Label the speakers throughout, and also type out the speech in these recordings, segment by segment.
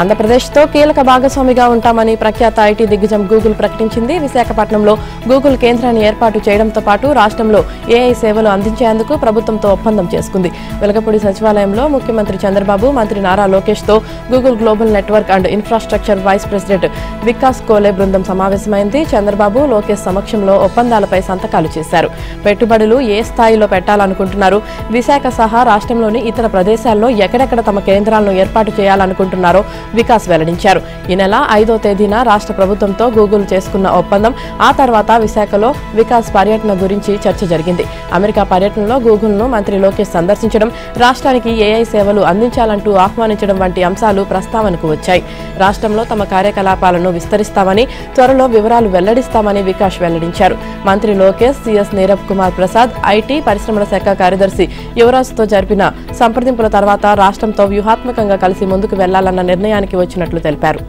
Speaker 1: ఆంధ్రప్రదేశ్తో కీలక భాగస్వామిగా ఉంటామని ప్రఖ్యాత ఐటీ దిగ్గజం గూగుల్ ప్రకటించింది. విశాఖపట్నంలో గూగుల్ కేంద్రాన్ని ఏర్పాటు చేయడంతో పాటు రాష్ట్రంలో ఏఐ సేవలు అందించేందుకు ప్రభుత్వంతో ఒప్పందం చేసుకుంది. వెలగపూడి సచివాలయంలో ముఖ్యమంత్రి చంద్రబాబు, మంత్రి నారా లోకేష్తో Google global network and infrastructure vice president Vikas Kole బృందం సమావేశమైంది. చంద్రబాబు, లోకేష్ సమక్షంలో ఒప్పందాలపై సంతకాలు చేశారు. పెట్టుబడులు ఏ స్థాయిలో పెట్టాలనుకుంటున్నారు, విశాఖ సహా రాష్ట్రంలోని ఇతర ప్రదేశాల్లో ఎక్కడెక్కడ తమ కేంద్రాలను ఏర్పాటు చేయాలనుకుంటున్నారో వికాస్ వెల్లడించారు. ఈ నెల 5వ తేదీన రాష్ట్ర ప్రభుత్వంతో గూగుల్ చేసుకున్న ఒప్పందం, ఆ తర్వాత విశాఖలో వికాస్ పర్యటన గురించి చర్చ జరిగింది. అమెరికా పర్యటనలో గూగుల్ను మంత్రి లోకేష్ సందర్శించడం, రాష్ట్రానికి ఏఐ సేవలు అందించాలంటూ ఆహ్వానించడం వంటి అంశాలు ప్రస్తావనకు వచ్చాయి. రాష్ట్రంలో తమ కార్యకలాపాలను విస్తరిస్తామని, త్వరలో వివరాలు వెల్లడిస్తామని వికాస్ వెల్లడించారు. మంత్రి లోకేష్, సీఎస్ నీరబ్ కుమార్ ప్రసాద్, ఐటీ పరిశ్రమల శాఖ కార్యదర్శి యువరాజ్తో జరిపిన సంప్రదింపుల తర్వాత రాష్ట్రంతో వ్యూహాత్మకంగా కలిసి ముందుకు వెళ్లాలన్న నిర్ణయానికి వచ్చినట్లు తెలిపారు.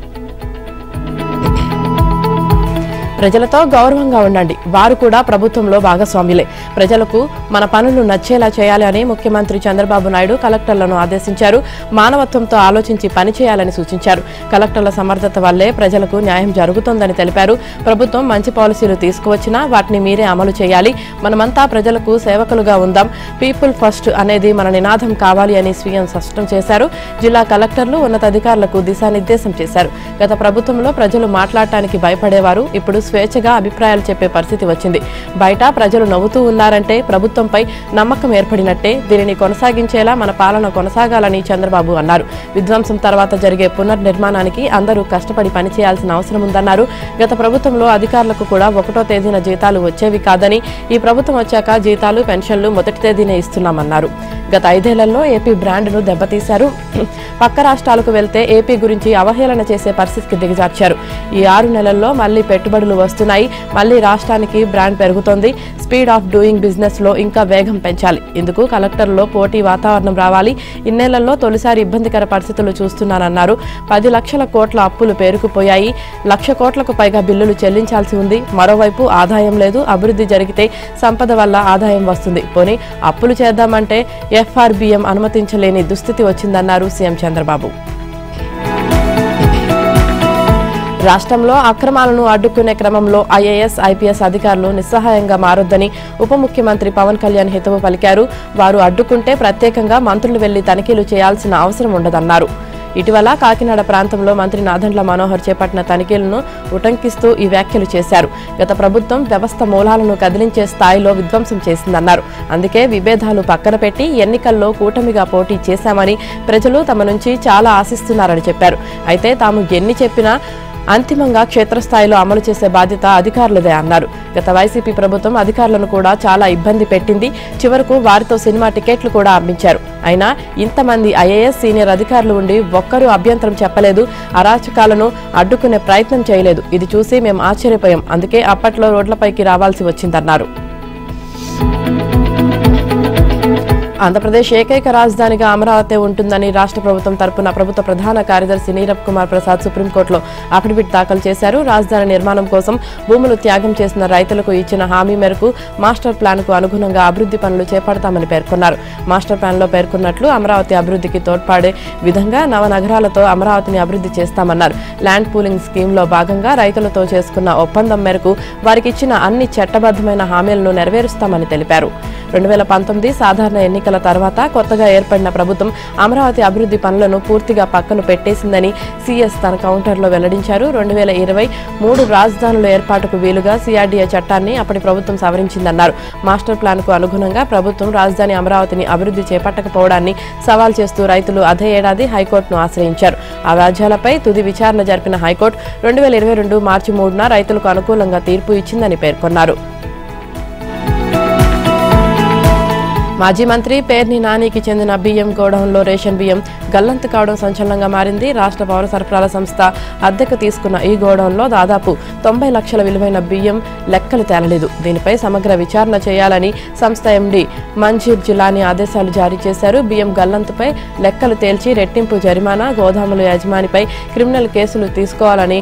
Speaker 1: ప్రజలతో గౌరవంగా ఉండండి, వారు కూడా ప్రభుత్వంలో భాగస్వాములే. ప్రజలకు మన పనులు నచ్చేలా చేయాలి అని ముఖ్యమంత్రి చంద్రబాబు నాయుడు కలెక్టర్లను ఆదేశించారు. మానవత్వంతో ఆలోచించి పనిచేయాలని సూచించారు. కలెక్టర్ల సమర్థత వల్లే ప్రజలకు న్యాయం జరుగుతోందని తెలిపారు. ప్రభుత్వం మంచి పాలసీలు తీసుకువచ్చినా వాటిని మీరే అమలు చేయాలి. మనమంతా ప్రజలకు సేవకులుగా ఉందాం. పీపుల్ ఫస్ట్ అనేది మన నినాదం కావాలి అని సీఎం స్పష్టం చేశారు. జిల్లా కలెక్టర్లు ఉన్నతాధికారులకు దిశానిర్దేశం చేశారు. గత ప్రభుత్వంలో ప్రజలు మాట్లాడటానికి భయపడేవారు, ఇప్పుడు స్వేచ్ఛగా అభిప్రాయాలు చెప్పే పరిస్థితి వచ్చింది. బయట ప్రజలు నవ్వుతూ ఉన్నారంటే ప్రభుత్వంపై నమ్మకం ఏర్పడినట్టే. దీనిని కొనసాగించేలా మన పాలన కొనసాగాలని చంద్రబాబు అన్నారు. విధ్వంసం తర్వాత జరిగే పునర్నిర్మాణానికి అందరూ కష్టపడి పనిచేయాల్సిన అవసరం ఉందన్నారు. గత ప్రభుత్వంలో అధికారులకు కూడా 1వ తేదీన జీతాలు వచ్చేవి కాదని, ఈ ప్రభుత్వం వచ్చాక జీతాలు, పెన్షన్లు మొదటి తేదీనే ఇస్తున్నామన్నారు. గత 5 ఏళ్లలో ఏపీ బ్రాండ్ను దెబ్బతీశారు. పక్క రాష్ట్రాలకు వెళ్తే ఏపీ గురించి అవహేళన చేసే పరిస్థితికి దిగజార్చారు. ఈ 6 నెలల్లో మళ్లీ పెట్టుబడులు వస్తున్నాయి. మళ్లీ రాష్ట్రానికి బ్రాండ్ పెరుగుతోంది. స్పీడ్ ఆఫ్ డూయింగ్ బిజినెస్ లో ఇంకా వేగం పెంచాలి. ఇందుకు కలెక్టర్లో పోటీ వాతావరణం రావాలి. ఇన్నేళ్లలో తొలిసారి ఇబ్బందికర పరిస్థితులు చూస్తున్నానన్నారు. 10 లక్షల కోట్ల అప్పులు పేరుకుపోయాయి. 1,00,000 కోట్లకు పైగా బిల్లులు చెల్లించాల్సి ఉంది. మరోవైపు ఆదాయం లేదు. అభివృద్ధి జరిగితే సంపద వల్ల ఆదాయం వస్తుంది. పోనీ అప్పులు చేద్దామంటే ఎఫ్ఆర్బిఎం అనుమతించలేని దుస్థితి వచ్చిందన్నారు సీఎం చంద్రబాబు. రాష్ట్రంలో అక్రమాలను అడ్డుకునే క్రమంలో ఐఏఎస్, ఐపీఎస్ అధికారులు నిస్సహాయంగా మారొద్దని ఉప ముఖ్యమంత్రి పవన్ కళ్యాణ్ హితవు పలికారు. వారు అడ్డుకుంటే ప్రత్యేకంగా మంత్రులు వెళ్లి తనిఖీలు చేయాల్సిన అవసరం ఉండదన్నారు. ఇటీవల కాకినాడ ప్రాంతంలో మంత్రి నాదెండ్ల మనోహర్ చేపట్టిన తనిఖీలను ఉటంకిస్తూ ఈ వ్యాఖ్యలు చేశారు. గత ప్రభుత్వం వ్యవస్థ మూలాలను కదిలించే స్థాయిలో విధ్వంసం చేసిందన్నారు. అందుకే విభేదాలు పక్కన పెట్టి ఎన్నికల్లో కూటమిగా పోటీ చేశామని, ప్రజలు తమ నుంచి చాలా ఆశిస్తున్నారని చెప్పారు. అయితే తాము ఎన్ని చెప్పినా అంతిమంగా క్షేత్రస్థాయిలో అమలు చేసే బాధ్యత అధికారులదే అన్నారు. గత వైసీపీ ప్రభుత్వం అధికారులను కూడా చాలా ఇబ్బంది పెట్టింది. చివరకు వారితో సినిమా టికెట్లు కూడా అమ్మించారు. అయినా ఇంతమంది ఐఏఎస్ సీనియర్ అధికారులు ఉండి ఒక్కరూ అభ్యంతరం చెప్పలేదు. అరాచకాలను అడ్డుకునే ప్రయత్నం చేయలేదు. ఇది చూసి మేము ఆశ్చర్యపోయాం. అందుకే అప్పట్లో రోడ్లపైకి రావాల్సి వచ్చిందన్నారు. ఆంధ్రప్రదేశ్ ఏకైక రాజధానిగా అమరావతి ఉంటుందని రాష్ట్ర ప్రభుత్వం తరపున ప్రభుత్వ ప్రధాన కార్యదర్శి నీరబ్ కుమార్ ప్రసాద్ సుప్రీంకోర్టులో అఫిడవిట్ దాఖలు చేశారు. రాజధాని నిర్మాణం కోసం భూములు త్యాగం చేసిన రైతులకు ఇచ్చిన హామీ మేరకు మాస్టర్ ప్లాన్కు అనుగుణంగా అభివృద్ధి పనులు చేపడతామని పేర్కొన్నారు. మాస్టర్ ప్లాన్లో పేర్కొన్నట్లు అమరావతి అభివృద్ధికి తోడ్పడే విధంగా నవనగరాలతో అమరావతిని అభివృద్ధి చేస్తామన్నారు. ల్యాండ్ పూలింగ్ స్కీమ్లో భాగంగా రైతులతో చేసుకున్న ఒప్పందం మేరకు వారికి ఇచ్చిన అన్ని చట్టబద్ధమైన హామీలను నెరవేరుస్తామని తెలిపారు. 2019 సాధారణ ఎన్నికల తర్వాత కొత్తగా ఏర్పడిన ప్రభుత్వం అమరావతి అభివృద్ధి పనులను పూర్తిగా పక్కన పెట్టేసిందని సీఎస్ తన కౌంటర్లో వెల్లడించారు. 2023 రాజధానుల ఏర్పాటుకు వీలుగా సిఆర్డీఏ చట్టాన్ని అప్పటి ప్రభుత్వం సవరించిందన్నారు. మాస్టర్ ప్లాన్కు అనుగుణంగా ప్రభుత్వం రాజధాని అమరావతిని అభివృద్ధి చేపట్టకపోవడాన్ని సవాల్ చేస్తూ రైతులు అదే ఏడాది హైకోర్టును ఆశ్రయించారు. ఆ వ్యాజ్యాలపై తుది విచారణ జరిపిన హైకోర్టు 2022 మార్చి 3న రైతులకు అనుకూలంగా తీర్పు ఇచ్చిందని పేర్కొన్నారు. మాజీ మంత్రి పేర్ని నానికి చెందిన బియ్యం గోడౌన్లో రేషన్ బియ్యం గల్లంతు కావడం సంచలనంగా మారింది. రాష్ట్ర పౌర సరఫరాల సంస్థ అద్దెకు తీసుకున్న ఈ గోడౌన్లో దాదాపు 90 లక్షల విలువైన బియ్యం లెక్కలు తేలలేదు. దీనిపై సమగ్ర విచారణ చేయాలని సంస్థ ఎండీ మంజీర్ జిలానీ ఆదేశాలు జారీ చేశారు. బియ్యం గల్లంతుపై లెక్కలు తేల్చి రెట్టింపు జరిమానా, గోదాముల యజమానిపై క్రిమినల్ కేసులు తీసుకోవాలని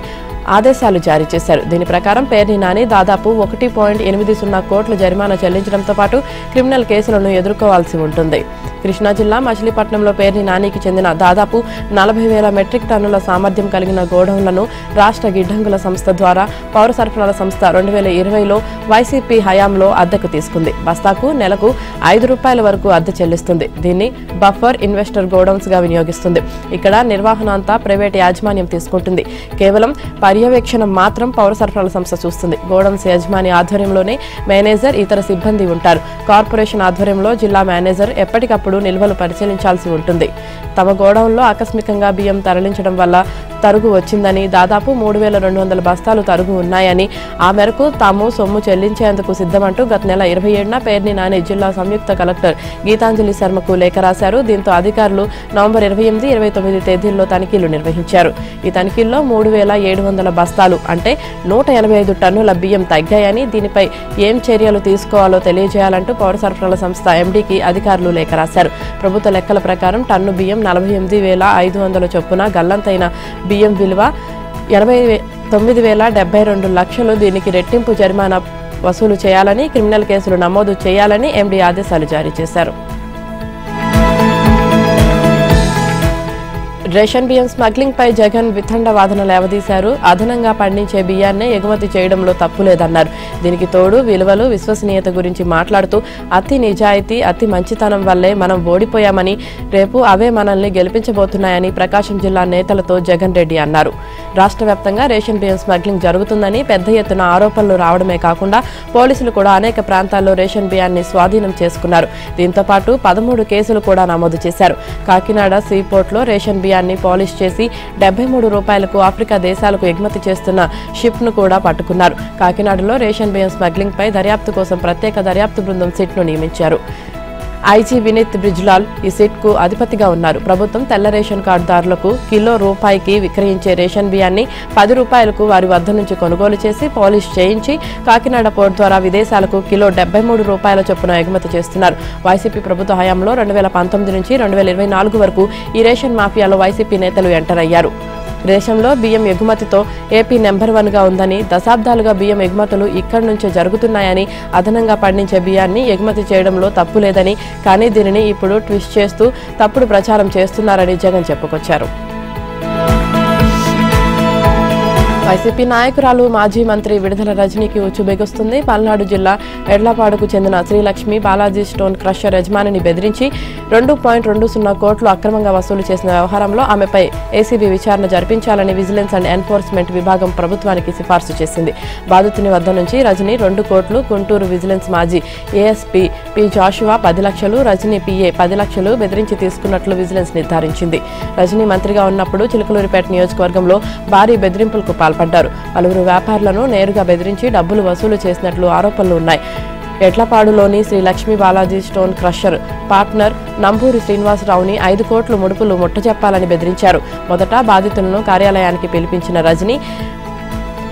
Speaker 1: ఆదేశాలు జారీ చేశారు. దీని ప్రకారం పేర్ని నాని దాదాపు 1.80 కోట్ల జరిమానా చెల్లించడంతో పాటు క్రిమినల్ కేసులను ఎదుర్కోవాల్సి ఉంటుంది. కృష్ణా జిల్లా మచిలీపట్నంలో పేర్ని నానికి చెందిన దాదాపు 40,000 మెట్రిక్ టన్నుల సామర్థ్యం కలిగిన గోడౌన్లను రాష్ట్ర గిడ్డంగుల సంస్థ ద్వారా పౌర సరఫరాల సంస్థ 2020లో వైసీపీ హయాంలో అద్దెకు తీసుకుంది. బస్తాకు నెలకు ₹5 వరకు అద్దె చెల్లిస్తుంది. దీన్ని బఫర్ ఇన్వెస్టర్ గోడౌన్స్ గా వినియోగిస్తుంది. ఇక్కడ నిర్వహణ అంతా ప్రైవేట్ యాజమాన్యం తీసుకుంటుంది. కేవలం పర్యవేక్షణ మాత్రం పౌర సరఫరాల సంస్థ చూస్తుంది. గోడౌన్స్ యజమాని ఆధ్వర్యంలోనే మేనేజర్, ఇతర సిబ్బంది ఉంటారు. కార్పొరేషన్ ఆధ్వర్యంలో జిల్లా మేనేజర్ ఎప్పటికప్పుడు నిల్వలు పరిశీలించాల్సి ఉంటుంది. తమ గోడౌన్లో ఆకస్మికంగా బియ్యం తరలించడం వల్ల తరుగు వచ్చిందని, దాదాపు 3,200 బస్తాలు తరుగు ఉన్నాయని, ఆ మేరకు తాము సొమ్ము చెల్లించేందుకు సిద్ధమంటూ గత నెల 27న పేర్ని నాని జిల్లా సంయుక్త కలెక్టర్ గీతాంజలి శర్మకు లేఖ రాశారు. దీంతో అధికారులు నవంబర్ 28, 29 తేదీల్లో తనిఖీలు నిర్వహించారు. ఈ తనిఖీల్లో 3,700 బస్తాలు అంటే 185 టన్నుల బియ్యం తగ్గాయని, దీనిపై ఏం చర్యలు తీసుకోవాలో తెలియజేయాలంటూ పౌర సరఫరాల సంస్థ ఎండీకి అధికారులు లేఖ రాశారు. ప్రభుత్వ లెక్కల ప్రకారం టన్ను బియ్యం 48,500 చొప్పున, గల్లంతైన బియ్యం విలువ 89,072 లక్షలు. దీనికి రెట్టింపు జరిమానా వసూలు చేయాలని, క్రిమినల్ కేసులు నమోదు చేయాలని ఎండీ ఆదేశాలు జారీ చేశారు. రేషన్ బియ్యం స్మగ్లింగ్ పై జగన్ వితండ వాదన లేవదీశారు. అదనంగా పండించే బియ్యాన్నే ఎగుమతి చేయడంలో తప్పు లేదన్నారు. దీనికి తోడు విలువలు, విశ్వసనీయత గురించి మాట్లాడుతూ అతి నిజాయితీ, అతి మంచితనం వల్లే మనం ఓడిపోయామని, రేపు అవే మనల్ని గెలిపించబోతున్నాయని ప్రకాశం జిల్లా నేతలతో జగన్ రెడ్డి అన్నారు. రాష్ట్ర వ్యాప్తంగా రేషన్ బియ్యం స్మగ్లింగ్ జరుగుతుందని పెద్ద ఎత్తున ఆరోపణలు రావడమే కాకుండా పోలీసులు కూడా అనేక ప్రాంతాల్లో రేషన్ బియ్యాన్ని స్వాధీనం చేసుకున్నారు. దీంతో పాటు 13 కేసులు కూడా నమోదు చేశారు. కాకినాడ సీపోర్ట్లో రేషన్ బియ్యాన్ని పాలిష్ చేసి ₹73 ఆఫ్రికా దేశాలకు ఎగుమతి చేస్తున్న షిప్ ను కూడా పట్టుకున్నారు. కాకినాడలో రేషన్ బియ్యం స్మగ్లింగ్ పై దర్యాప్తు కోసం ప్రత్యేక దర్యాప్తు బృందం సిట్ ను నియమించారు. ఐజీ వినీత్ బ్రిజ్లాల్ ఈ సిట్ కు అధిపతిగా ఉన్నారు. ప్రభుత్వం తెల్ల రేషన్ కార్డుదారులకు కిలో రూపాయికి విక్రయించే రేషన్ బియ్యాన్ని ₹10 వారి వద్ద నుంచి కొనుగోలు చేసి పాలిష్ చేయించి కాకినాడ పోర్ట్ ద్వారా విదేశాలకు కిలో ₹73 చొప్పున ఎగుమతి చేస్తున్నారు. వైసీపీ ప్రభుత్వ హయాంలో 2019 నుంచి 2024 వరకు ఈ రేషన్ మాఫియాలో వైసీపీ నేతలు ఎంటర్ అయ్యారు. దేశంలో బియ్యం ఎగుమతితో ఏపీ నెంబర్ 1గా ఉందని, దశాబ్దాలుగా బియ్యం ఎగుమతులు ఇక్కడి నుంచే జరుగుతున్నాయని, అదనంగా పండించే బియ్యాన్ని ఎగుమతి చేయడంలో తప్పు లేదని, కానీ దీనిని ఇప్పుడు ట్విస్ట్ చేస్తూ తప్పుడు ప్రచారం చేస్తున్నారని జగన్ చెప్పుకొచ్చారు. వైసీపీ నాయకురాలు మాజీ మంత్రి విడుదల రజనీకి ఉచ్చు బిగుస్తుంది. పల్నాడు జిల్లా ఎడ్లపాడుకు చెందిన శ్రీలక్ష్మి బాలాజీ స్టోన్ క్రషర్ యజమానిని బెదిరించి 2.20 కోట్లు అక్రమంగా వసూలు చేసిన వ్యవహారంలో ఆమెపై ఏసీబీ విచారణ జరిపించాలని విజిలెన్స్ అండ్ ఎన్ఫోర్స్మెంట్ విభాగం ప్రభుత్వానికి సిఫార్సు చేసింది. బాధితుని వద్ద నుంచి రజనీ 2 కోట్లు, గుంటూరు విజిలెన్స్ మాజీ ఏఎస్పీ పి జాషువా 10 లక్షలు, రజనీ పిఏ 10 లక్షలు బెదిరించి తీసుకున్నట్లు విజిలెన్స్ నిర్ధారించింది. రజనీ మంత్రిగా ఉన్నప్పుడు చిలుకలూరిపేట నియోజకవర్గంలో భారీ బెదిరింపులకు పాల్పడ్డారు. పలువురు వ్యాపారులను నేరుగా బెదిరించి డబ్బులు వసూలు చేసినట్లు ఆరోపణలు ఉన్నాయి. ఎడ్లపాడులోని Sri Lakshmi Balaji stone crusher partner Namburi శ్రీనివాసరావుని 5 కోట్ల ముడుపులు ముట్టజెప్పాలని బెదిరించారు. మొదట బాధితులను కార్యాలయానికి పిలిపించిన రజనీ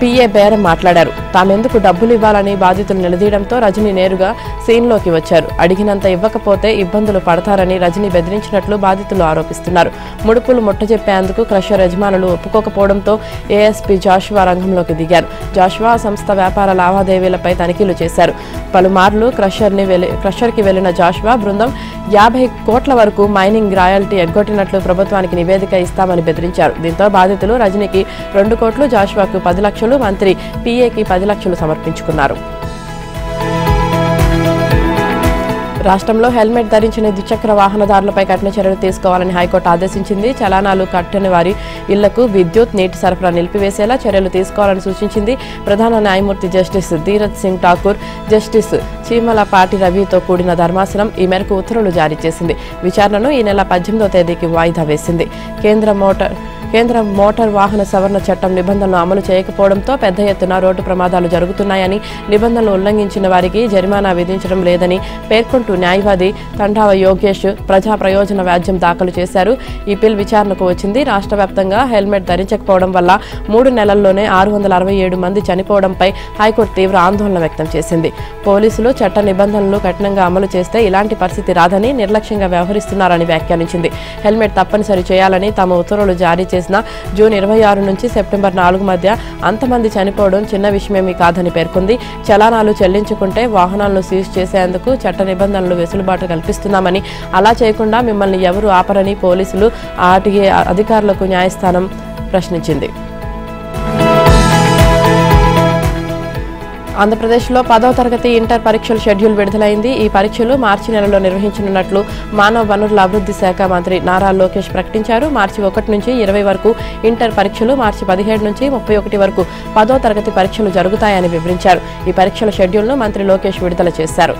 Speaker 1: పిఏ బేరం మాట్లాడారు. తామెందుకు డబ్బులు ఇవ్వాలని బాధితులు నిలదీయడంతో రజనీ నేరుగా సీన్లోకి వచ్చారు. అడిగినంత ఇవ్వకపోతే ఇబ్బందులు పడతారని రజనీ బెదిరించినట్లు బాధితులు ఆరోపిస్తున్నారు. ముడుపులు ముట్టజెప్పేందుకు క్రషర్ యజమానులు ఒప్పుకోకపోవడంతో ఏఎస్పీ జాషువా రంగంలోకి దిగారు. జాషువా సంస్థ వ్యాపార లావాదేవీలపై తనిఖీలు చేశారు. పలుమార్లు క్రషర్కి వెళ్లిన జాషువా బృందం 50 కోట్ల వరకు మైనింగ్ రాయల్టీ ఎగ్గొట్టినట్లు ప్రభుత్వానికి నివేదిక ఇస్తామని బెదిరించారు. దీంతో బాధితులు రజనీకి 2 కోట్లు, జాషువాకు 10 లక్షలు, మంత్రి పిఏకి 10 లక్షలు సమర్పించుకున్నారు. రాష్ట్రంలో హెల్మెట్ ధరించిన ద్విచక్ర వాహనదారులపై కఠిన చర్యలు తీసుకోవాలని హైకోర్టు ఆదేశించింది. చలానాలు కట్టని వారి ఇళ్లకు విద్యుత్, నీటి సరఫరా నిలిపివేసేలా చర్యలు తీసుకోవాలని సూచించింది. ప్రధాన న్యాయమూర్తి జస్టిస్ ధీరజ్ సింగ్ ఠాకూర్, జస్టిస్ చీమలపాటి రవితో కూడిన ధర్మాసనం ఈ మేరకు ఉత్తర్వులు జారీ చేసింది. విచారణను ఈ నెల 18వ తేదీకి వాయిదా వేసింది. కేంద్ర మోటార్ వాహన సవరణ చట్టం నిబంధనలు అమలు చేయకపోవడంతో పెద్ద ఎత్తున రోడ్డు ప్రమాదాలు జరుగుతున్నాయని, నిబంధనలు ఉల్లంఘించిన వారికి జరిమానా విధించడం లేదని పేర్కొంటూ న్యాయవాది తండావ యోగేష్ ప్రజా ప్రయోజన వ్యాజ్యం దాఖలు చేశారు. ఈ పిల్ విచారణకు వచ్చింది. రాష్ట్ర వ్యాప్తంగా హెల్మెట్ ధరించకపోవడం వల్ల 3 నెలల్లోనే 667 మంది చనిపోవడంపై హైకోర్టు తీవ్ర ఆందోళన వ్యక్తం చేసింది. పోలీసులు చట్ట నిబంధనలు కఠినంగా అమలు చేస్తే ఇలాంటి పరిస్థితి రాదని నిర్లక్ష్యంగా వ్యవహరిస్తున్నారని వ్యాఖ్యానించింది. హెల్మెట్ తప్పనిసరి చేయాలని తమ ఉత్తర్వులు జారీ చేసిన జూన్ 26 నుంచి సెప్టెంబర్ 4 మధ్య అంతమంది చనిపోవడం చిన్న విషయమేమీ కాదని పేర్కొంది. చలానాలు చెల్లించుకుంటే వాహనాలను సీజ్ చేసేందుకు చట్ట నిబంధనలు వెసులుబాటు కల్పిస్తున్నామని, అలా చేయకుండా మిమ్మల్ని ఎవరు ఆపరని పోలీసులు ఆర్టీఏ అధికారులకు న్యాయస్థానం ప్రశ్నించింది. ఆంధ్రప్రదేశ్లో 10వ తరగతి ఇంటర్ పరీక్షల షెడ్యూల్ విడుదలైంది. ఈ పరీక్షలు మార్చి నెలలో నిర్వహించనున్నట్లు మానవ వనరుల అభివృద్ధి శాఖ మంత్రి నారా లోకేష్ ప్రకటించారు. మార్చి 1 నుంచి 20 వరకు ఇంటర్ పరీక్షలు, మార్చి 17 నుంచి 31 వరకు 10వ తరగతి పరీక్షలు జరుగుతాయని వివరించారు. ఈ పరీక్షల షెడ్యూల్ను మంత్రి లోకేష్ విడుదల చేశారు.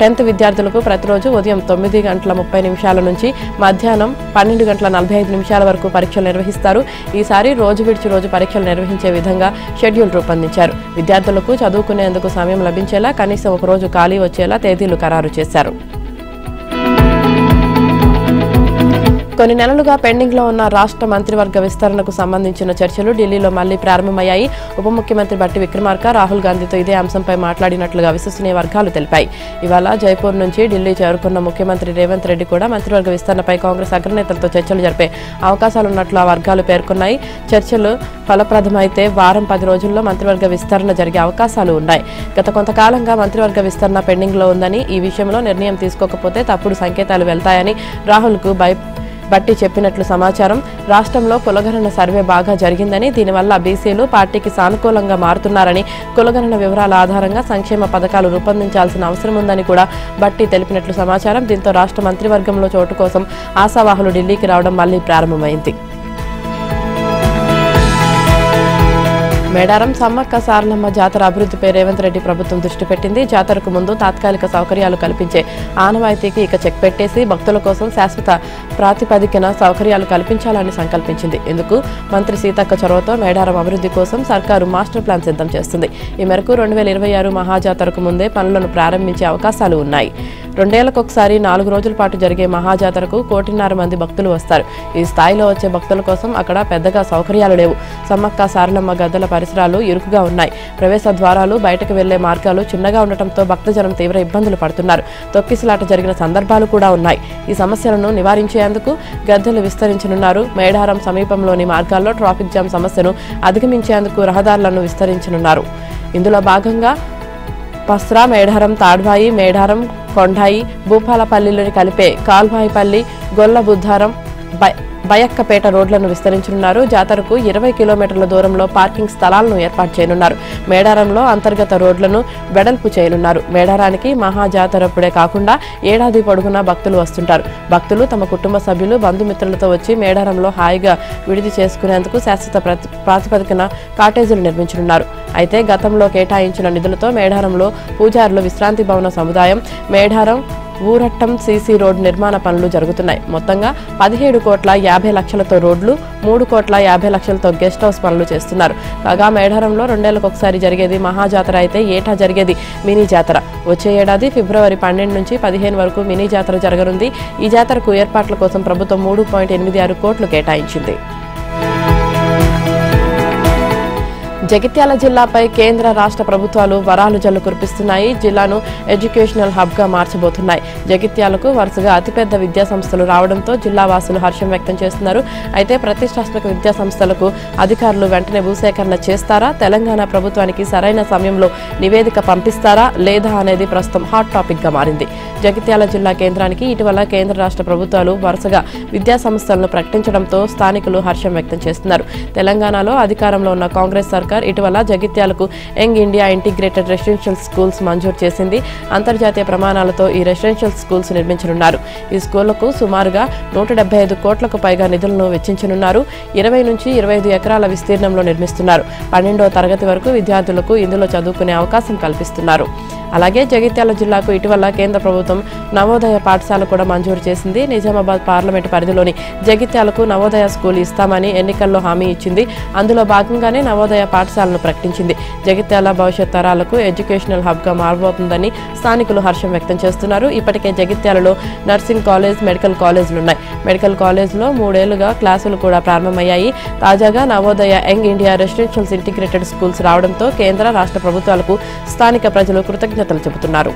Speaker 1: 10th విద్యార్థులకు ప్రతిరోజు ఉదయం 9:30 నుంచి మధ్యాహ్నం 12:45 వరకు పరీక్షలు నిర్వహిస్తారు. ఈసారి రోజు విడిచి రోజు పరీక్షలు నిర్వహించే విధంగా షెడ్యూల్ రూపొందించారు. విద్యార్థులకు చదువుకునేందుకు సమయం లభించేలా కనీసం ఒక రోజు ఖాళీ వచ్చేలా తేదీలు ఖరారు చేశారు. కొన్ని నెలలుగా పెండింగ్లో ఉన్న రాష్ట్ర మంత్రివర్గ విస్తరణకు సంబంధించిన చర్చలు ఢిల్లీలో మళ్లీ ప్రారంభమయ్యాయి. ఉప ముఖ్యమంత్రి బట్టి విక్రమార్క రాహుల్ గాంధీతో ఇదే అంశంపై మాట్లాడినట్లుగా విశ్వసనీయ వర్గాలు తెలిపాయి. ఇవాళ జైపూర్ నుంచి ఢిల్లీ చేరుకున్న ముఖ్యమంత్రి రేవంత్ రెడ్డి కూడా మంత్రివర్గ విస్తరణపై కాంగ్రెస్ అగ్రనేతలతో చర్చలు జరిపే అవకాశాలున్నట్లు ఆ వర్గాలు పేర్కొన్నాయి. చర్చలు ఫలప్రదమైతే వారం 10 రోజుల్లో మంత్రివర్గ విస్తరణ జరిగే అవకాశాలు ఉన్నాయి. గత కొంతకాలంగా మంత్రివర్గ విస్తరణ పెండింగ్లో ఉందని, ఈ విషయంలో నిర్ణయం తీసుకోకపోతే తప్పుడు సంకేతాలు వెళ్తాయని రాహుల్కు బట్టి చెప్పినట్లు సమాచారం. రాష్ట్రంలో కులగణన సర్వే బాగా జరిగిందని, దీనివల్ల బీసీలు పార్టీకి సానుకూలంగా మారుతున్నారని, కులగణన వివరాల ఆధారంగా సంక్షేమ పథకాలు రూపొందించాల్సిన అవసరం ఉందని కూడా బట్టి తెలిపినట్లు సమాచారం. దీంతో రాష్ట్ర మంత్రివర్గంలో చోటు కోసం ఆశావాహులు ఢిల్లీకి రావడం మళ్లీ ప్రారంభమైంది. మేడారం సమ్మక్క సారలమ్మ జాతర అభివృద్ధిపై రేవంత్ రెడ్డి ప్రభుత్వం దృష్టి పెట్టింది. జాతరకు ముందు తాత్కాలిక సౌకర్యాలు కల్పించే ఆనవాయితీకి ఇక చెక్ పెట్టేసి భక్తుల కోసం శాశ్వత ప్రాతిపదికన సౌకర్యాలు కల్పించాలని సంకల్పించింది. ఇందుకు మంత్రి సీతక్క చొరవతో మేడారం అభివృద్ధి కోసం సర్కారు మాస్టర్ ప్లాన్ సిద్ధం చేస్తుంది. ఈ మేరకు 2026 మహాజాతరకు ముందే పనులను ప్రారంభించే అవకాశాలు ఉన్నాయి. 2 ఏళ్లకొకసారి 4 రోజుల పాటు జరిగే మహాజాతరకు 1.5 మంది భక్తులు వస్తారు. ఈ స్థాయిలో వచ్చే భక్తుల కోసం అక్కడ పెద్దగా సౌకర్యాలు లేవు. సమ్మక్క సారలమ్మ గద్దల పరిసరాలు ఇరుకుగా ఉన్నాయి. ప్రవేశ ద్వారాలు, బయటకు వెళ్లే మార్గాలు చిన్నగా ఉండటంతో భక్తజనం తీవ్ర ఇబ్బందులు పడుతున్నారు. తొక్కిసలాట జరిగిన సందర్భాలు కూడా ఉన్నాయి. ఈ సమస్యలను నివారించేందుకు గద్దెలు విస్తరించనున్నారు. మేడారం సమీపంలోని మార్గాల్లో ట్రాఫిక్ జామ్ సమస్యను అధిగమించేందుకు రహదారులను విస్తరించనున్నారు. ఇందులో భాగంగా పస్రా, మేడారం, తాడ్వాయి, మేడారం, కొండాయి, భూపాలపల్లిలోని కలిపే కాల్వాయిపల్లి, గొల్ల బుద్ధారం, బయక్కపేట రోడ్లను విస్తరించనున్నారు. జాతరకు 20 కిలోమీటర్ల దూరంలో పార్కింగ్ స్థలాలను ఏర్పాటు చేయనున్నారు. మేడారంలో అంతర్గత రోడ్లను వెడల్పు చేయనున్నారు. మేడారానికి మహాజాతరప్పుడే కాకుండా ఏడాది పొడుగునా భక్తులు వస్తుంటారు. భక్తులు తమ కుటుంబ సభ్యులు, బంధుమిత్రులతో వచ్చి మేడారంలో హాయిగా విడిది చేసుకునేందుకు శాశ్వత ప్రాతిపదికన కాటేజీలు నిర్మించనున్నారు. అయితే గతంలో కేటాయించిన నిధులతో మేడారంలో పూజారులు విశ్రాంతి భవన సముదాయం, మేడారం ఊరట్టం సీసీ రోడ్డు నిర్మాణ పనులు జరుగుతున్నాయి. మొత్తంగా 17,50,00,000తో రోడ్లు, 3,50,00,000తో గెస్ట్ హౌస్ పనులు చేస్తున్నారు. కాగా మేడారంలో 2 ఏళ్లకొకసారి జరిగేది మహాజాతర అయితే ఏటా జరిగేది మినీ జాతర. వచ్చే ఏడాది ఫిబ్రవరి 12 నుంచి 15 వరకు మినీ జాతర జరగనుంది. ఈ జాతరకు ఏర్పాట్ల కోసం ప్రభుత్వం 3.86 కోట్లు కేటాయించింది. జగిత్యాల జిల్లాపై కేంద్ర రాష్ట్ర ప్రభుత్వాలు వరాలు జల్లు కురిపిస్తున్నాయి. జిల్లాను ఎడ్యుకేషనల్ హబ్గా మార్చబోతున్నాయి. జగిత్యాలకు వరుసగా అతిపెద్ద విద్యా సంస్థలు రావడంతో జిల్లా వాసులు హర్షం వ్యక్తం చేస్తున్నారు. అయితే ప్రతిష్టాత్మక విద్యా సంస్థలకు అధికారులు వెంటనే భూసేకరణ చేస్తారా, తెలంగాణ ప్రభుత్వానికి సరైన సమయంలో నివేదిక పంపిస్తారా లేదా అనేది ప్రస్తుతం హాట్ టాపిక్ గా మారింది. జగిత్యాల జిల్లా కేంద్రానికి ఇటీవల కేంద్ర రాష్ట్ర ప్రభుత్వాలు వరుసగా విద్యా సంస్థలను ప్రకటించడంతో స్థానికులు హర్షం వ్యక్తం చేస్తున్నారు. తెలంగాణలో అధికారంలో ఉన్న కాంగ్రెస్ సర్కార్ ఇటీవల జగిత్యాలకు young India integrated residential schools మంజూరు చేసింది. అంతర్జాతీయ ప్రమాణాలతో ఈ రెసిడెన్షియల్ స్కూల్స్ నిర్మించనున్నారు. ఈ స్కూళ్లకు సుమారుగా 175 కోట్లకు పైగా నిధులను వెచ్చించనున్నారు. 20 నుంచి 25 ఎకరాల విస్తీర్ణంలో నిర్మిస్తున్నారు. 12వ తరగతి వరకు విద్యార్థులకు ఇందులో చదువుకునే అవకాశం కల్పిస్తున్నారు. అలాగే జగిత్యాల జిల్లాకు ఇటీవల కేంద్ర ప్రభుత్వం నవోదయ పాఠశాల కూడా మంజూరు చేసింది. నిజామాబాద్ పార్లమెంటు పరిధిలోని జగిత్యాలకు నవోదయ స్కూల్ ఇస్తామని ఎన్నికల్లో హామీ ఇచ్చింది. అందులో భాగంగానే నవోదయ పాఠశాలను ప్రకటించింది. జగిత్యాల భవిష్యత్ తరాలకు ఎడ్యుకేషనల్ హబ్గా మారబోతుందని స్థానికులు హర్షం వ్యక్తం చేస్తున్నారు. ఇప్పటికే జగిత్యాలలో నర్సింగ్ కాలేజ్, మెడికల్ కాలేజీలున్నాయి. మెడికల్ కాలేజ్లో 3 ఏళ్లుగా క్లాసులు కూడా ప్రారంభమయ్యాయి. తాజాగా Navodaya young India residential integrated schools రావడంతో కేంద్ర, రాష్ట్ర ప్రభుత్వాలకు స్థానిక ప్రజలు కృతజ్ఞతలు చెబుతున్నారు.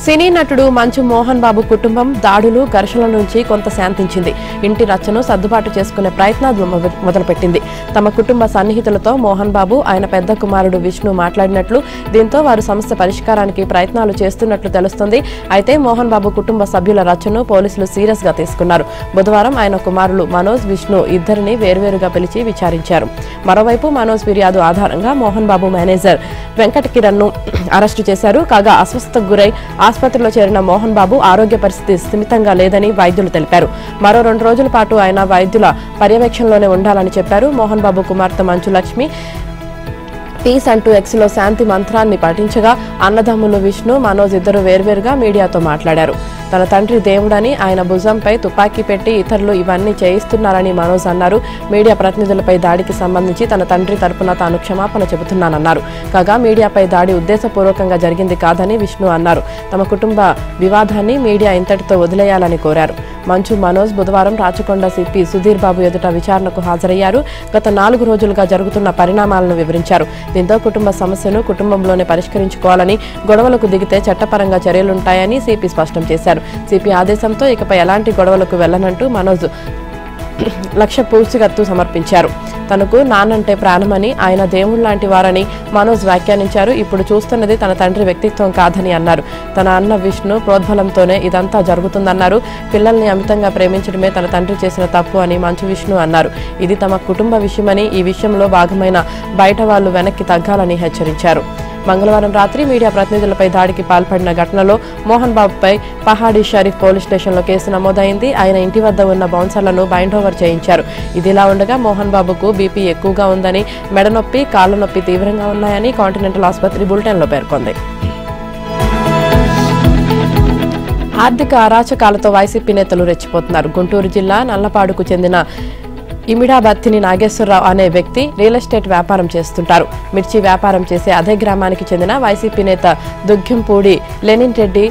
Speaker 1: సినీ నటుడు మంచు మోహన్ బాబు కుటుంబం దాడులు, ఘర్షణల నుంచి కొంత శాంతించింది. ఇంటి రచ్చను సర్దుబాటు చేసుకునే ప్రయత్నాలు మొదలుపెట్టింది. తమ కుటుంబ సన్నిహితులతో మోహన్ బాబు, ఆయన పెద్ద కుమారుడు విష్ణు మాట్లాడినట్లు, దీంతో వారు సమస్య పరిష్కారానికి ప్రయత్నాలు చేస్తున్నట్లు తెలుస్తుంది. అయితే మోహన్ బాబు కుటుంబ సభ్యుల రచ్చను పోలీసులు సీరియస్ గా తీసుకున్నారు. బుధవారం ఆయన కుమారులు మనోజ్, విష్ణు ఇద్దరిని వేర్వేరుగా పిలిచి విచారించారు. మరోవైపు మనోజ్ ఫిర్యాదు ఆధారంగా మోహన్ బాబు మేనేజర్ వెంకట కిరణ్ ను అరెస్టు చేశారు. కాగా అస్వస్థతకు గురై ఆసుపత్రిలో చేరిన మోహన్ బాబు ఆరోగ్య పరిస్థితి స్థిమితంగా లేదని వైద్యులు తెలిపారు. మరో 2 రోజుల పాటు ఆయన వైద్యుల పర్యవేక్షణలోనే ఉండాలని చెప్పారు. మోహన్ బాబు కుమార్తె మంచు లక్ష్మి పీస్ అంటూ ఎక్స్లో శాంతి మంత్రాన్ని పాటించగా, అన్నదమ్ములు విష్ణు, మనోజ్ ఇద్దరు వేర్వేరుగా మీడియాతో మాట్లాడారు. తన తండ్రి దేవుడని, ఆయన భుజంపై తుపాకీ పెట్టి ఇతరులు ఇవన్నీ చేయిస్తున్నారని మనోజ్ అన్నారు. మీడియా ప్రతినిధులపై దాడికి సంబంధించి తన తండ్రి తరపున తాను క్షమాపణ చెబుతున్నానన్నారు. కాగా మీడియాపై దాడి ఉద్దేశపూర్వకంగా జరిగింది కాదని విష్ణు అన్నారు. తమ కుటుంబ వివాదాన్ని మీడియా ఇంతటితో వదిలేయాలని కోరారు. మంచు, మనోజ్ బుధవారం రాచకొండ సిపి సుధీర్ బాబు ఎదుట విచారణకు హాజరయ్యారు. గత 4 రోజులుగా జరుగుతున్న పరిణామాలను వివరించారు. దీంతో కుటుంబ సమస్యను కుటుంబంలోనే పరిష్కరించుకోవాలని, గొడవలకు దిగితే చట్టపరంగా చర్యలుంటాయని సిపి స్పష్టం చేశారు. సిపి ఆదేశంతో ఇకపై ఎలాంటి గొడవలకు వెళ్లనంటూ మనోజ్ లక్ష పూర్తిగత్తు సమర్పించారు. తనకు నాన్నంటే ప్రాణమని, ఆయన దేవుళ్లాంటి వారని మనోజ్ వ్యాఖ్యానించారు. ఇప్పుడు చూస్తున్నది తన తండ్రి వ్యక్తిత్వం కాదని అన్నారు. తన అన్న విష్ణు ప్రోద్బలంతోనే ఇదంతా జరుగుతుందన్నారు. పిల్లల్ని అమితంగా ప్రేమించడమే తన తండ్రి చేసిన తప్పు అని మంచు విష్ణు అన్నారు. ఇది తమ కుటుంబ విషయమని, ఈ విషయంలో భాగమైన బయట వాళ్లు వెనక్కి తగ్గాలని హెచ్చరించారు. మంగళవారం రాత్రి మీడియా ప్రతినిధులపై దాడికి పాల్పడిన ఘటనలో మోహన్ బాబుపై పహాడీ షరీఫ్ పోలీస్ స్టేషన్లో కేసు నమోదైంది. ఆయన ఇంటి వద్ద ఉన్న బౌన్సర్లను బైండ్ ఓవర్ చేయించారు. ఇదిలా ఉండగా మోహన్ బాబుకు బీపీ ఎక్కువగా ఉందని, మెడనొప్పి, కాళ్ల నొప్పి తీవ్రంగా ఉన్నాయని కాంటినెంటల్ ఆసుపత్రి బులెటిన్లో పేర్కొంది. ఆర్థిక అరాచకాలతో వైసీపీ నేతలు రెచ్చిపోతున్నారు. గుంటూరు జిల్లా నల్లపాడుకు చెందిన ఇమిడాబత్తిని నాగేశ్వరరావు అనే వ్యక్తి రియల్ ఎస్టేట్ వ్యాపారం చేస్తుంటారు. మిర్చి వ్యాపారం చేసే అదే గ్రామానికి చెందిన వైసీపీ నేత దుగ్గింపూడి లెనిన్ రెడ్డి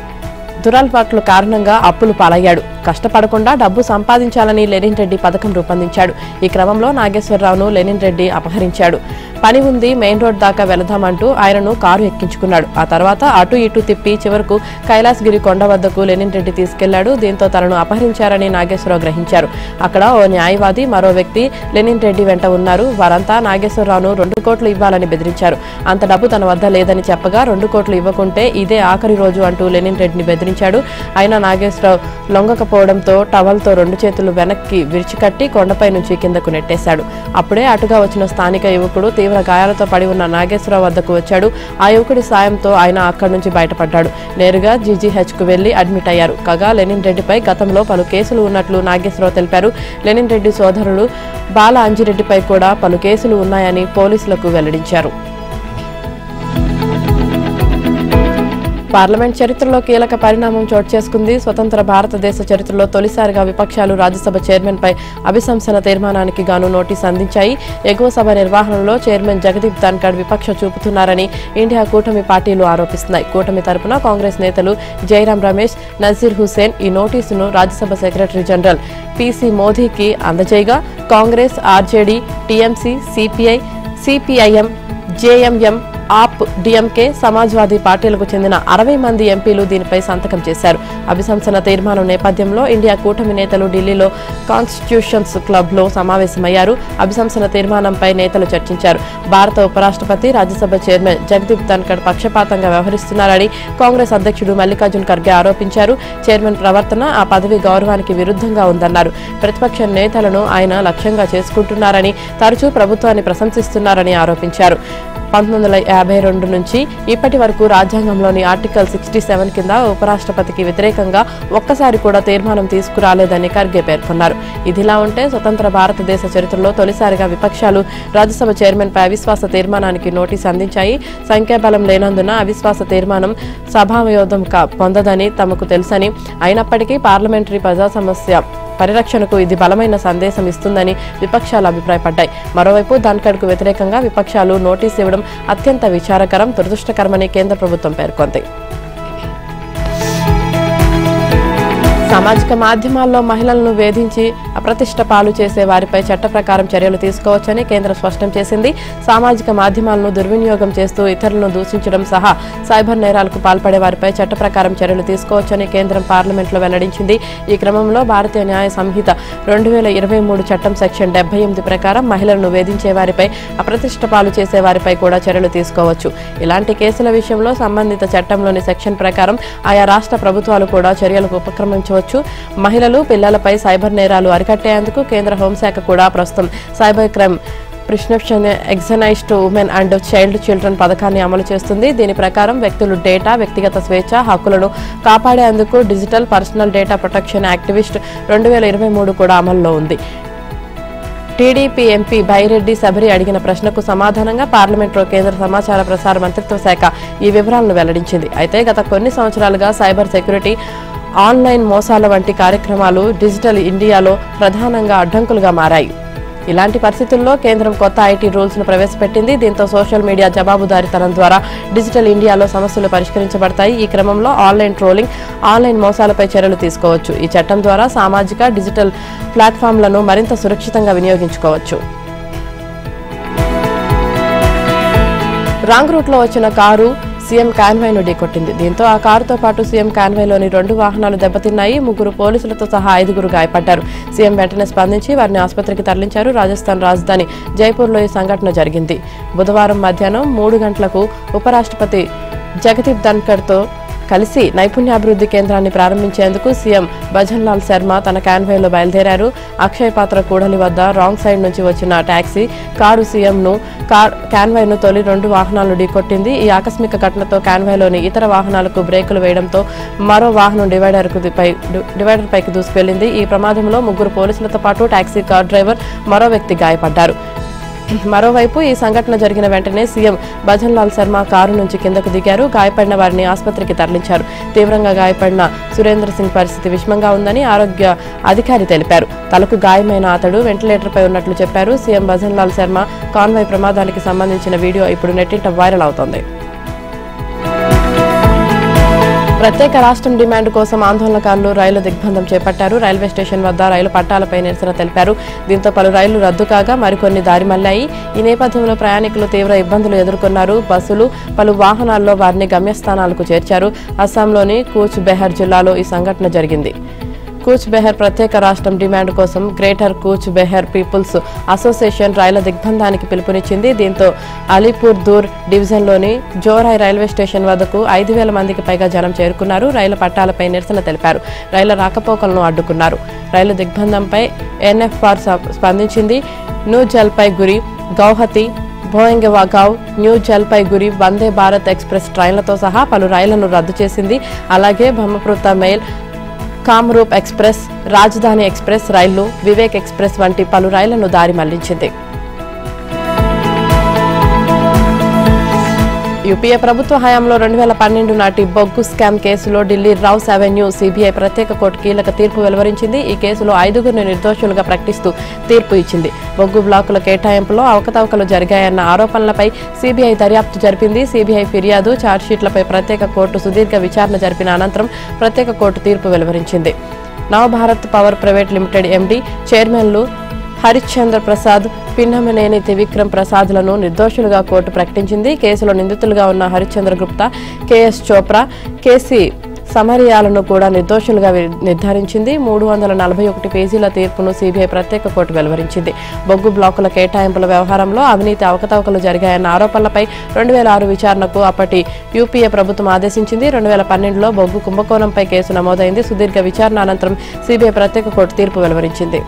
Speaker 1: దురలవాట్ల కారణంగా అప్పులు పాలయ్యాడు. కష్టపడకుండా డబ్బు సంపాదించాలని లెనిన్ రెడ్డి పథకం రూపొందించాడు. ఈ క్రమంలో నాగేశ్వరరావును లెనిన్ రెడ్డి అపహరించాడు. పని ఉంది, మెయిన్ రోడ్ దాకా వెళదామంటూ ఆయనను కారు ఎక్కించుకున్నాడు. ఆ తర్వాత అటు ఇటు తిప్పి చివరకు కైలాసగిరి కొండ వద్దకు లెనిన్ రెడ్డి తీసుకెళ్లాడు. దీంతో తనను అపహరించారని నాగేశ్వరరావు గ్రహించారు. అక్కడ ఓ న్యాయవాది, మరో వ్యక్తి లెనిన్ రెడ్డి వెంట ఉన్నారు. వారంతా నాగేశ్వరరావును 2 కోట్లు ఇవ్వాలని బెదిరించారు. అంత డబ్బు తన వద్ద లేదని చెప్పగా 2 కోట్లు ఇవ్వకుంటే ఇదే ఆఖరి రోజు అంటూ లెనిన్ రెడ్డిని బెదిరించాడు. అయినా నాగేశ్వరరావు లొంగకపోవడంతో టవల్తో 2 చేతులు వెనక్కి విరిచికట్టి కొండపై నుంచి కిందకు నెట్టేశాడు. అప్పుడే అటుగా వచ్చిన స్థానిక యువకుడు తీవ్ర గాయాలతో పడి ఉన్న నాగేశ్వరరావు వద్దకు వచ్చాడు. ఆ యువకుడి సాయంతో ఆయన అక్కడి నుంచి బయటపడ్డాడు. నేరుగా జీజీహెచ్కు వెళ్లి అడ్మిట్ అయ్యారు. కాగా లెనిన్ రెడ్డిపై గతంలో పలు కేసులు ఉన్నట్లు నాగేశ్వరరావు తెలిపారు. లెనిన్ రెడ్డి సోదరుడు బాల అంజిరెడ్డిపై కూడా పలు కేసులు ఉన్నాయని పోలీసులకు వెల్లడించారు. పార్లమెంట్ చరిత్రలో కీలక పరిణామం చోటు చేసుకుంది. స్వతంత్ర భారతదేశ చరిత్రలో తొలిసారిగా విపక్షాలు రాజ్యసభ చైర్మన్పై అభిశంసన తీర్మానానికి గాను నోటీసు అందించాయి. ఎగువ సభ నిర్వహణలో చైర్మన్ జగదీప్ ధన్ఖడ్ విపక్ష చూపుతున్నారని ఇండియా కూటమి పార్టీలు ఆరోపిస్తున్నాయి. కూటమి తరపున కాంగ్రెస్ నేతలు జైరాం రమేష్, నజీర్ హుసేన్ ఈ నోటీసును రాజ్యసభ సెక్రటరీ జనరల్ పీసీ మోదీకి అందజేయగా, Congress, RJD, TMC, CPI, CPIM, JMM, AAP, DMK, Samajwadi పార్టీలకు చెందిన 60 మంది ఎంపీలు దీనిపై సంతకం చేశారు. అభిశంసన తీర్మానం నేపథ్యంలో ఇండియా కూటమి నేతలు ఢిల్లీలో కాన్స్టిట్యూషన్స్ క్లబ్లో సమావేశమయ్యారు. అభిశంసన తీర్మానంపై నేతలు చర్చించారు. భారత ఉపరాష్ట్రపతి, రాజ్యసభ చైర్మన్ జగదీప్ ధన్ఖడ్ పక్షపాతంగా వ్యవహరిస్తున్నారని కాంగ్రెస్ అధ్యక్షుడు మల్లికార్జున్ ఖర్గే ఆరోపించారు. చైర్మన్ ప్రవర్తన ఆ పదవి గౌరవానికి విరుద్ధంగా ఉందన్నారు. ప్రతిపక్ష నేతలను ఆయన లక్ష్యంగా చేసుకుంటున్నారని, తరచూ ప్రభుత్వాన్ని ప్రశంసిస్తున్నారని ఆరోపించారు. 1952 నుంచి ఇప్పటి వరకు రాజ్యాంగంలోని ఆర్టికల్ 67 కింద ఉపరాష్ట్రపతికి వ్యతిరేకంగా ఒక్కసారి కూడా తీర్మానం తీసుకురాలేదని ఖర్గే పేర్కొన్నారు. ఇదిలా ఉంటే స్వతంత్ర భారతదేశ చరిత్రలో తొలిసారిగా విపక్షాలు రాజ్యసభ చైర్మన్పై అవిశ్వాస తీర్మానానికి నోటీసు అందించాయి. సంఖ్యాబలం లేనందున అవిశ్వాస తీర్మానం సభామయోధం పొందదని తమకు తెలుసని, అయినప్పటికీ పార్లమెంటరీ ప్రజా సమస్య పరిరక్షణకు ఇది బలమైన సందేశం ఇస్తుందని విపక్షాలు అభిప్రాయపడ్డాయి. మరోవైపు ధన్ఖడ్కు వ్యతిరేకంగా విపక్షాలు నోటీసు ఇవ్వడం అత్యంత విచారకరం, దురదృష్టకరమని కేంద్ర ప్రభుత్వం పేర్కొంది. సామాజిక మాధ్యమాల్లో మహిళలను వేధించి అప్రతిష్ట పాలు చేసే వారిపై చట్ట ప్రకారం చర్యలు తీసుకోవచ్చని కేంద్రం స్పష్టం చేసింది. సామాజిక మాధ్యమాలను దుర్వినియోగం చేస్తూ ఇతరులను దూషించడం సహా సైబర్ నేరాలకు పాల్పడే వారిపై చట్ట ప్రకారం చర్యలు తీసుకోవచ్చని కేంద్రం పార్లమెంట్లో వెల్లడించింది. ఈ క్రమంలో భారతీయ న్యాయ సంహిత 2023 చట్టం సెక్షన్ 78 ప్రకారం మహిళలను వేధించే వారిపై అప్రతిష్ట పాలు చేసే వారిపై కూడా చర్యలు తీసుకోవచ్చు. ఇలాంటి కేసుల విషయంలో సంబంధిత చట్టంలోని సెక్షన్ ప్రకారం ఆయా రాష్ట్ర ప్రభుత్వాలు కూడా చర్యలకు ఉపక్రమించవచ్చు. మహిళలు, పిల్లలపై సైబర్ నేరాలు అరికట్టేందుకు కేంద్ర హోంశాఖ కూడా ప్రస్తుతం సైబర్ క్రైమ్ ప్రిస్క్రిప్షన్ ఎగ్జనైజ్డ్ ఉమెన్ అండ్ చైల్డ్ చిల్డ్రన్ పథకాన్ని అమలు చేస్తుంది. దీని ప్రకారం వ్యక్తులు డేటా, వ్యక్తిగత స్వేచ్ఛ హక్కులను కాపాడేందుకు digital personal data protection activist 2023 కూడా అమల్లో ఉంది. టీడీపీ ఎంపీ బైరెడ్డి శబరి అడిగిన ప్రశ్నకు సమాధానంగా పార్లమెంట్లో కేంద్ర సమాచార ప్రసార మంత్రిత్వ శాఖ ఈ వివరాలను వెల్లడించింది. అయితే గత కొన్ని సంవత్సరాలుగా సైబర్ సెక్యూరిటీ, ఆన్లైన్ మోసాల వంటి కార్యక్రమాలు డిజిటల్ ఇండియాలో ప్రధానంగా అడ్డంకులుగా మారాయి. ఇలాంటి పరిస్థితుల్లో కేంద్రం కొత్త ఐటీ రూల్స్ ను ప్రవేశపెట్టింది. దీంతో సోషల్ మీడియా జవాబుదారీతనం ద్వారా డిజిటల్ ఇండియాలో సమస్యలు పరిష్కరించబడతాయి. ఈ క్రమంలో ఆన్లైన్ ట్రోలింగ్, ఆన్లైన్ మోసాలపై చర్యలు తీసుకోవచ్చు. ఈ చట్టం ద్వారా సామాజిక, డిజిటల్ ప్లాట్ఫామ్లను మరింత సురక్షితంగా వినియోగించుకోవచ్చు. రాంగ్ రూట్లో వచ్చిన కారు సీఎం కాన్వాయ్ను ఢీకొట్టింది. దీంతో ఆ కారుతో పాటు సీఎం కాన్వాయ్లోని 2 వాహనాలు దెబ్బతిన్నాయి. 3 పోలీసులతో సహా 5 గాయపడ్డారు. సీఎం వెంటనే స్పందించి వారిని ఆసుపత్రికి తరలించారు. రాజస్థాన్ రాజధాని జైపూర్లో ఈ సంఘటన జరిగింది. బుధవారం మధ్యాహ్నం 3 గంటలకు ఉపరాష్ట్రపతి జగదీప్ ధన్ఖడ్తో కలిసి నైపుణ్యాభివృద్ధి కేంద్రాన్ని ప్రారంభించేందుకు సీఎం భజన్లాల్ శర్మ తన కాన్వాయ్లో బయలుదేరారు. అక్షయ్ పాత్ర కూడలి వద్ద రాంగ్ సైడ్ నుంచి వచ్చిన టాక్సీ కారు సీఎంను కాన్వాయ్ను తొలి 2 వాహనాలను ఢీకొట్టింది. ఈ ఆకస్మిక ఘటనతో కాన్వాయ్లోని ఇతర వాహనాలకు బ్రేకులు వేయడంతో మరో వాహనం డివైడర్ పైకి దూసుకెళ్లింది. ఈ ప్రమాదంలో 3 పోలీసులతో పాటు టాక్సీ కార్ డ్రైవర్, మరో వ్యక్తి గాయపడ్డారు. మరోవైపు ఈ సంఘటన జరిగిన వెంటనే సీఎం భజన్లాల్ శర్మ కారు నుంచి కిందకు దిగారు. గాయపడిన వారిని ఆసుపత్రికి తరలించారు. తీవ్రంగా గాయపడిన సురేంద్ర సింగ్ పరిస్థితి విషమంగా ఉందని ఆరోగ్య అధికారి తెలిపారు. తలకు గాయమైన అతడు వెంటిలేటర్పై ఉన్నట్లు చెప్పారు. సీఎం భజన్లాల్ శర్మ కాన్వాయ్ ప్రమాదానికి సంబంధించిన వీడియో ఇప్పుడు నెట్టింట వైరల్ అవుతోంది. ప్రత్యేక రాష్ట్రం డిమాండ్ కోసం ఆందోళనకారులు రైలు దిగ్బంధం చేపట్టారు. రైల్వే స్టేషన్ వద్ద రైలు పట్టాలపై నిరసన తెలిపారు. దీంతో పలు రైళ్లు రద్దు కాగా మరికొన్ని దారి మళ్లాయి. ఈ నేపథ్యంలో ప్రయాణికులు తీవ్ర ఇబ్బందులు ఎదుర్కొన్నారు. బస్సులు, పలు వాహనాల్లో వారిని గమ్యస్థానాలకు చేర్చారు. అస్సాంలోని కూచ్ బెహర్ జిల్లాలో ఈ సంఘటన జరిగింది. కూచ్ బెహర్ ప్రత్యేక రాష్ట్రం డిమాండ్ కోసం గ్రేటర్ కూచ్ బెహర్ పీపుల్స్ అసోసియేషన్ రైళ్ల దిగ్బంధానికి పిలుపునిచ్చింది. దీంతో అలీపూర్ దూర్ డివిజన్లోని జోరాయ్ రైల్వే స్టేషన్ వద్దకు 5,000 మందికి పైగా జనం చేరుకున్నారు. రైళ్ల పట్టాలపై నిరసన తెలిపారు. రైళ్ల రాకపోకలను అడ్డుకున్నారు. రైలు దిగ్బంధంపై ఎన్ఎఫ్ఆర్ స్పందించింది. New Jalpaiguri, Guwahati, భోయింగవాగావ్, new Jalpaiguri Vande Bharat express ట్రైన్లతో సహా పలు రైళ్లను రద్దు చేసింది. అలాగే బ్రహ్మపుత్ర మెయిల్, కామ్రూప్ ఎక్స్ప్రెస్, రాజధాని ఎక్స్ప్రెస్ రైళ్లు, వివేక్ ఎక్స్ప్రెస్ వంటి పలు రైళ్లను దారి మళ్లించింది. యూపీఏ ప్రభుత్వ హయాంలో 2012 నాటి బొగ్గు స్కామ్ కేసులో ఢిల్లీ రౌస్ అవెన్యూ సీబీఐ ప్రత్యేక కోర్టు కీలక తీర్పు వెలువరించింది. ఈ కేసులో 5 నిర్దోషులుగా ప్రకటిస్తూ తీర్పు ఇచ్చింది. బొగ్గు బ్లాకుల కేటాయింపులో అవకతవకలు జరిగాయన్న ఆరోపణలపై సీబీఐ దర్యాప్తు జరిపింది. సీబీఐ ఫిర్యాదు, ఛార్జ్షీట్లపై ప్రత్యేక కోర్టు సుదీర్ఘ విచారణ జరిపిన అనంతరం ప్రత్యేక కోర్టు తీర్పు వెలువరించింది. Navabharat power private limited MD, చైర్మన్లు హరిశ్చంద్ర ప్రసాద్, పిన్నమనేని త్రివిక్రమ్ ప్రసాద్లను నిర్దోషులుగా కోర్టు ప్రకటించింది. కేసులో నిందితులుగా ఉన్న హరిశ్చంద్ర గుప్తా, కేఎస్ చోప్రా, కేసీ సమరియాలను కూడా నిర్దోషులుగా నిర్ధారించింది. 341 పేజీల తీర్పును సీబీఐ ప్రత్యేక కోర్టు వెలువరించింది. బొగ్గు బ్లాకుల కేటాయింపుల వ్యవహారంలో అవినీతి అవకతవకలు జరిగాయన్న ఆరోపణలపై 2006 విచారణకు అప్పటి యూపీఏ ప్రభుత్వం ఆదేశించింది. 2012లో బొగ్గు కుంభకోణంపై కేసు నమోదైంది. సుదీర్ఘ విచారణ అనంతరం సీబీఐ ప్రత్యేక కోర్టు తీర్పు వెలువరించింది.